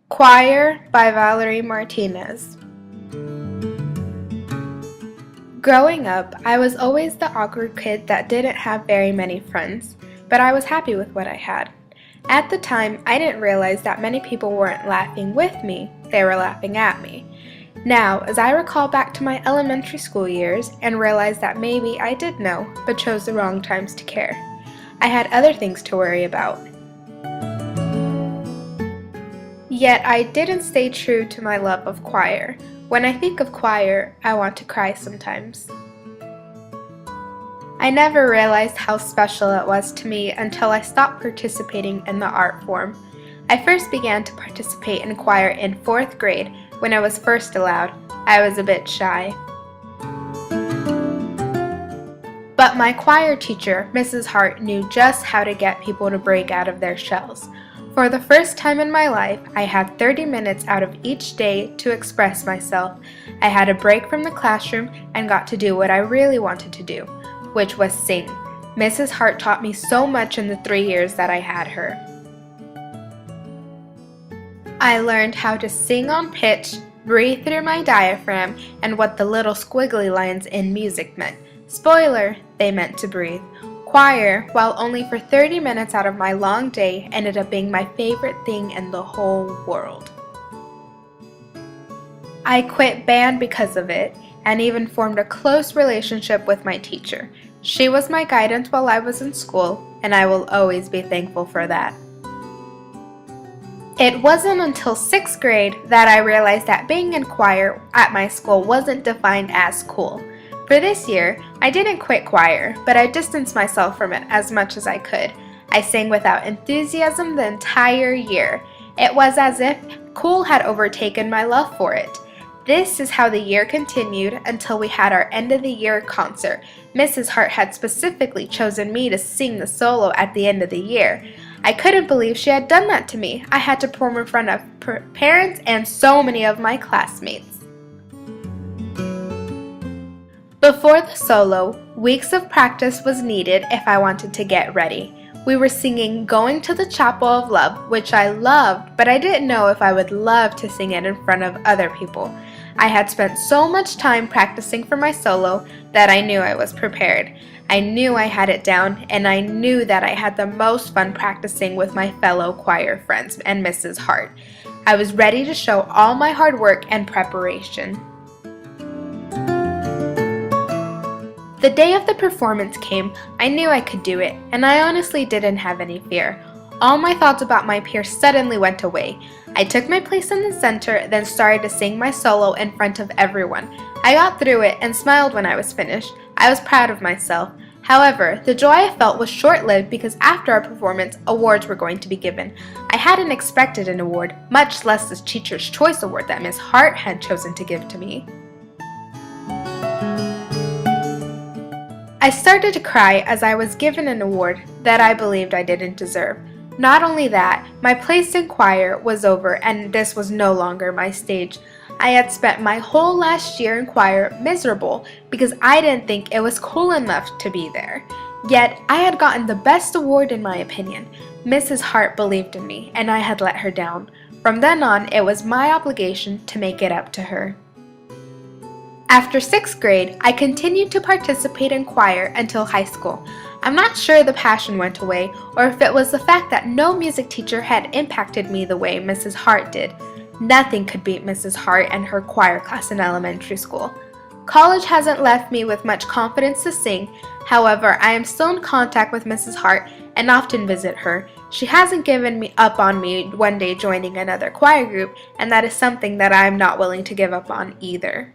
Choir by Valerie Martinez. Growing up, I was always the awkward kid that didn't have very many friends, but I was happy with what I had. At the time, I didn't realize that many people weren't laughing with me, they were laughing at me. Now, as I recall back to my elementary school years and realize that maybe I did know, but chose the wrong times to care. I had other things to worry about. Yet I didn't stay true to my love of choir. When I think of choir, I want to cry sometimes. I never realized how special it was to me until I stopped participating in the art form. I first began to participate in choir in 4th grade when I was first allowed. I was a bit shy. But my choir teacher, Mrs. Hart, knew just how to get people to break out of their shells. For the first time in my life, I had 30 minutes out of each day to express myself. I had a break from the classroom and got to do what I really wanted to do, which was sing. Mrs. Hart taught me so much in the 3 years that I had her. I learned how to sing on pitch, breathe through my diaphragm, and what the little squiggly lines in music meant. Spoiler, they meant to breathe. Choir, while only for 30 minutes out of my long day, ended up being my favorite thing in the whole world. I quit band because of it, and even formed a close relationship with my teacher. She was my guidance while I was in school, and I will always be thankful for that. It wasn't until 6th grade that I realized that being in choir at my school wasn't defined as cool. For this year, I didn't quit choir, but I distanced myself from it as much as I could. I sang without enthusiasm the entire year. It was as if cool had overtaken my love for it. This is how the year continued until we had our end of the year concert. Mrs. Hart had specifically chosen me to sing the solo at the end of the year. I couldn't believe she had done that to me. I had to perform in front of parents and so many of my classmates. Before the solo, weeks of practice was needed if I wanted to get ready. We were singing Going to the Chapel of Love, which I loved, but I didn't know if I would love to sing it in front of other people. I had spent so much time practicing for my solo that I knew I was prepared. I knew I had it down, and I knew that I had the most fun practicing with my fellow choir friends and Mrs. Hart. I was ready to show all my hard work and preparation. The day of the performance came. I knew I could do it, and I honestly didn't have any fear. All my thoughts about my peers suddenly went away. I took my place in the center, then started to sing my solo in front of everyone. I got through it and smiled when I was finished. I was proud of myself. However, the joy I felt was short-lived because after our performance, awards were going to be given. I hadn't expected an award, much less this Teacher's Choice Award that Miss Hart had chosen to give to me. I started to cry as I was given an award that I believed I didn't deserve. Not only that, my place in choir was over and this was no longer my stage. I had spent my whole last year in choir miserable because I didn't think it was cool enough to be there. Yet, I had gotten the best award in my opinion. Mrs. Hart believed in me and I had let her down. From then on, it was my obligation to make it up to her. After 6th grade, I continued to participate in choir until high school. I'm not sure the passion went away or if it was the fact that no music teacher had impacted me the way Mrs. Hart did. Nothing could beat Mrs. Hart and her choir class in elementary school. College hasn't left me with much confidence to sing. However, I am still in contact with Mrs. Hart and often visit her. She hasn't given me up on me one day joining another choir group, and that is something that I am not willing to give up on either.